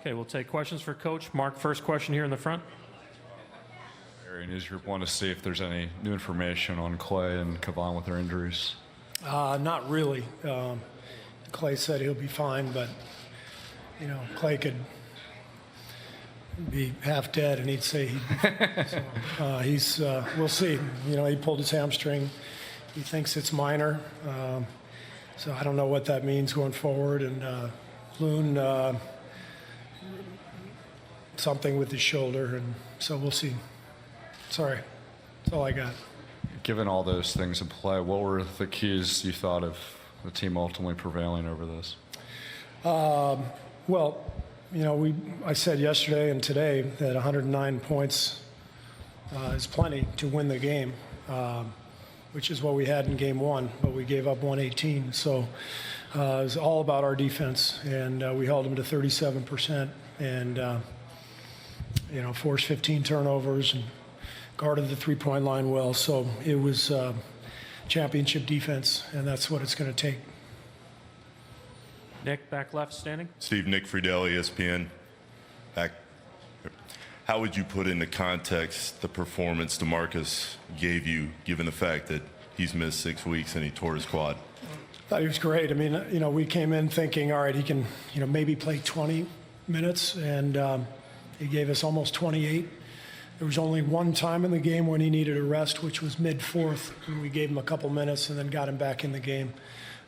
Okay, we'll take questions for Coach. Mark, first question here in the front. News group want to see if there's any new information on Clay and Kavan with their injuries. Not really. Clay said he'll be fine, but Clay could be half dead and he'd say he'd be fine. So, we'll see. He pulled his hamstring. He thinks it's minor. So I don't know what that means going forward. And Loon, something with his shoulder, and so we'll see. Sorry, that's all I got. Given all those things in play, what were the keys you thought of the team ultimately prevailing over this? Well, I said yesterday and today that 109 points is plenty to win the game, which is what we had in game one, but we gave up 118. So it was all about our defense, and we held them to 37% and, forced 15 turnovers and guarded the three-point line well. So it was championship defense, and that's what it's going to take. Nick, back left, standing. Steve, Nick Friedel, ESPN. Back. How would you put into context the performance DeMarcus gave you, given the fact that he's missed 6 weeks and he tore his quad? I thought he was great. I mean, we came in thinking, all right, he can, maybe play 20 minutes, and he gave us almost 28. There was only one time in the game when he needed a rest, which was mid-fourth, and we gave him a couple minutes and then got him back in the game.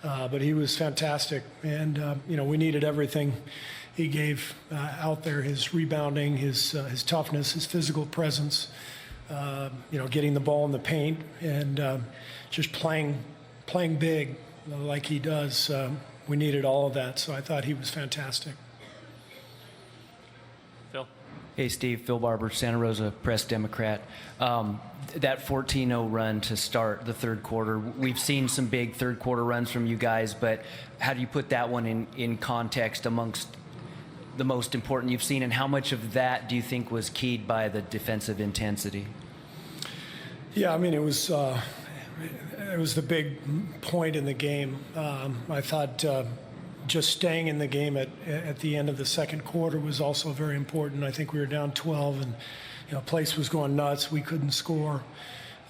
But he was fantastic, and we needed everything he gave out there: his rebounding, his toughness, his physical presence, getting the ball in the paint, and just playing big like he does. We needed all of that, so I thought he was fantastic. Phil. Hey, Steve. Phil Barber, Santa Rosa Press Democrat. That 14-0 run to start the third quarter, we've seen some big third quarter runs from you guys, but how do you put that one in context amongst the most important you've seen, and how much of that do you think was keyed by the defensive intensity? Yeah, I mean, it was the big point in the game. I thought just staying in the game at the end of the second quarter was also very important. I think we were down 12, and place was going nuts. We couldn't score,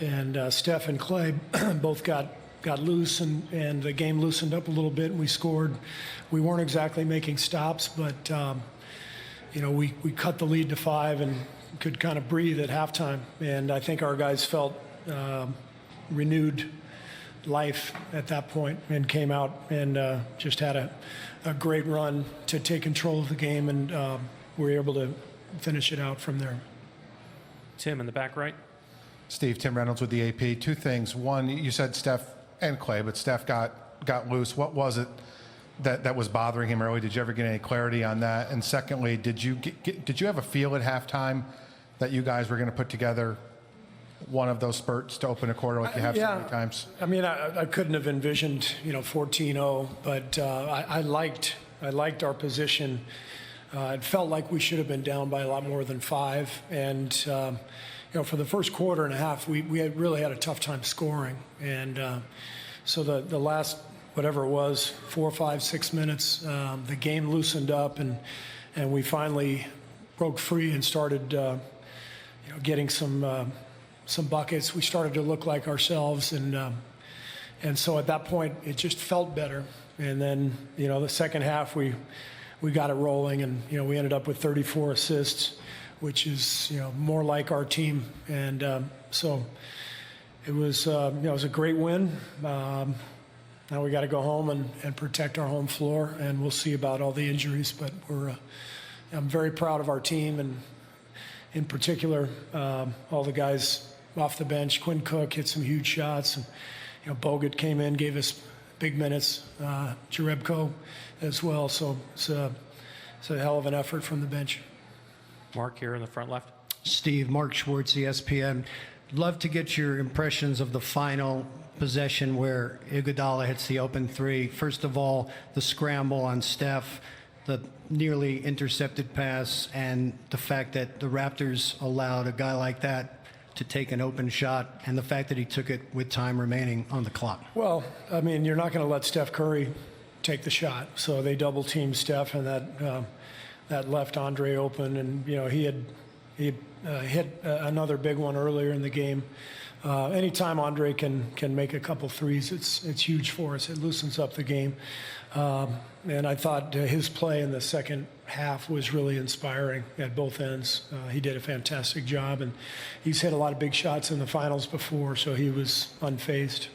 and Steph and Clay both got loose, and the game loosened up a little bit, and we scored. We weren't exactly making stops, but we cut the lead to 5 and could kind of breathe at halftime. And I think our guys felt renewed life at that point and came out and just had a great run to take control of the game, and we were able to finish it out from there. Tim in the back right. Steve, Tim Reynolds with the AP. Two things. One, you said Steph and Clay, but Steph got loose. What was it that was bothering him early? Did you ever get any clarity on that? And secondly, did you have a feel at halftime that you guys were going to put together one of those spurts to open a quarter like you have so many times? I mean, I couldn't have envisioned 14-0, but I liked our position. It felt like we should have been down by a lot more than 5, and for the first quarter and a half, we really had a tough time scoring, and so the last, whatever it was, 4, 5, 6 minutes, the game loosened up, and we finally broke free and started getting some buckets. We started to look like ourselves, and so at that point it just felt better. And then the second half we got it rolling, and we ended up with 34 assists, which is more like our team. And so it was it was a great win. Now we got to go home and protect our home floor, and we'll see about all the injuries. But I'm very proud of our team, and in particular all the guys off the bench. Quinn Cook hit some huge shots, and Bogut came in, gave us big minutes. Jarebko as well. So it's a hell of an effort from the bench. Mark here in the front left. Steve, Mark Schwartz, ESPN. Love to get your impressions of the final possession where Iguodala hits the open three. First of all, the scramble on Steph, the nearly intercepted pass, and the fact that the Raptors allowed a guy like that to take an open shot, and the fact that he took it with time remaining on the clock. Well, I mean, you're not going to let Steph Curry take the shot. So they double teamed Steph, and that left Andre open. And he had hit another big one earlier in the game. Anytime Andre can make a couple threes, it's huge for us. It loosens up the game. And I thought his play in the second half was really inspiring at both ends. He did a fantastic job, and he's hit a lot of big shots in the finals before, so he was unfazed.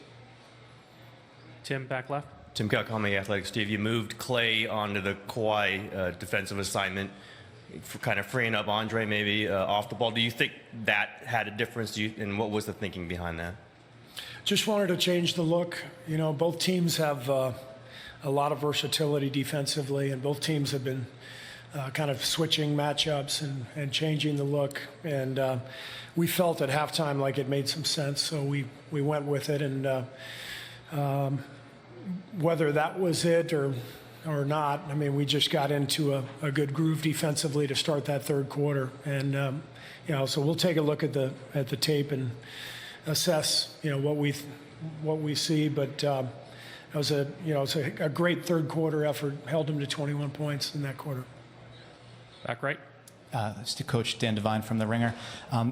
Tim, back left. Tim Kalkami, Athletic. Steve, you moved Clay onto the Kawhi defensive assignment, for kind of freeing up Andre maybe off the ball. Do you think that had a difference? And what was the thinking behind that? Just wanted to change the look. Both teams have a lot of versatility defensively, and both teams have been kind of switching matchups and changing the look. And we felt at halftime like it made some sense, so we went with it. And whether that was it or not, I mean, we just got into a good groove defensively to start that third quarter. And so we'll take a look at the tape and assess what we see. But it was a great third quarter effort. Held him to 21 points in that quarter. Back right. It's to Coach Dan Devine from The Ringer.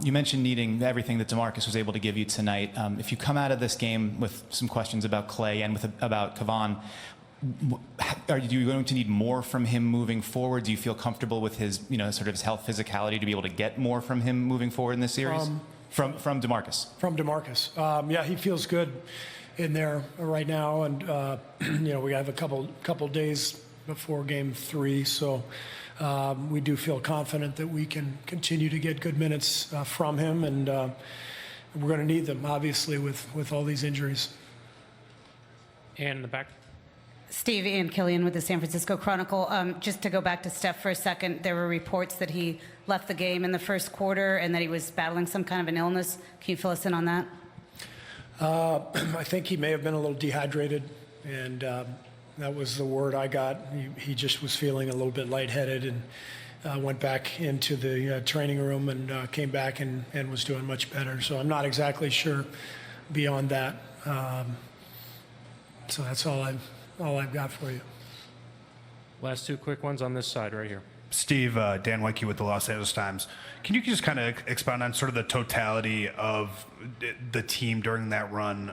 You mentioned needing everything that DeMarcus was able to give you tonight. If you come out of this game with some questions about Clay and about Kavan, are you going to need more from him moving forward? Do you feel comfortable with his, sort of his health, physicality to be able to get more from him moving forward in this series? From DeMarcus. From DeMarcus. Yeah, he feels good in there right now, and we have a couple days before Game 3, so we do feel confident that we can continue to get good minutes from him, and we're going to need them, obviously, with all these injuries. And in the back. Steve, Ann Killian with the San Francisco Chronicle. Just to go back to Steph for a second, there were reports that he left the game in the first quarter and that he was battling some kind of an illness. Can you fill us in on that? I think he may have been a little dehydrated, and that was the word I got. He just was feeling a little bit lightheaded, and went back into the training room and came back and was doing much better. So I'm not exactly sure beyond that. So that's all I've got for you. Last two quick ones on this side right here. Steve, Dan Weinke with the Los Angeles Times. Can you just kind of expound on sort of the totality of the team during that run?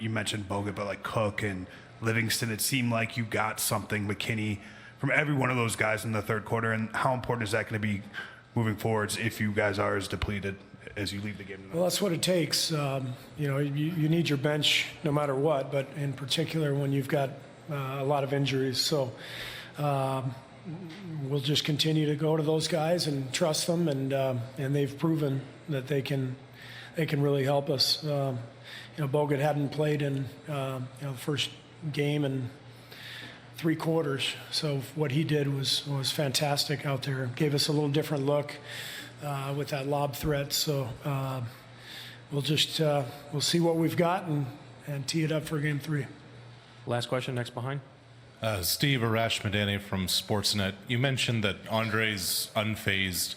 You mentioned Bogut, but like Cook and Livingston, it seemed like you got something, McKinney, from every one of those guys in the third quarter. And how important is that going to be moving forwards if you guys are as depleted as you leave the game tonight? Well, that's what it takes. You need your bench no matter what, but in particular when you've got a lot of injuries. So we'll just continue to go to those guys and trust them, and they've proven that they can really help us. Bogut hadn't played in the first game in 3 quarters, so what he did was fantastic out there. Gave us a little different look with that lob threat. So we'll see what we've got and tee it up for Game 3. Last question, next behind. Steve, Arash Madani from Sportsnet. You mentioned that Andre's unfazed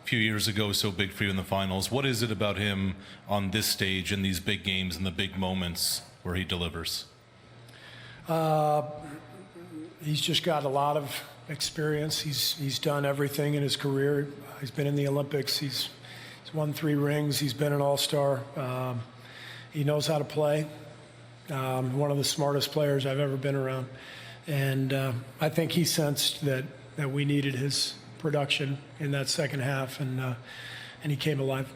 a few years ago, so big for you in the finals. What is it about him on this stage in these big games and the big moments where he delivers? He's just got a lot of experience. He's done everything in his career. He's been in the Olympics. He's won 3 rings. He's been an all-star. He knows how to play. One of the smartest players I've ever been around. And I think he sensed that we needed his production in that second half, and he came alive.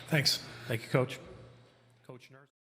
Thanks. Thank you, Coach.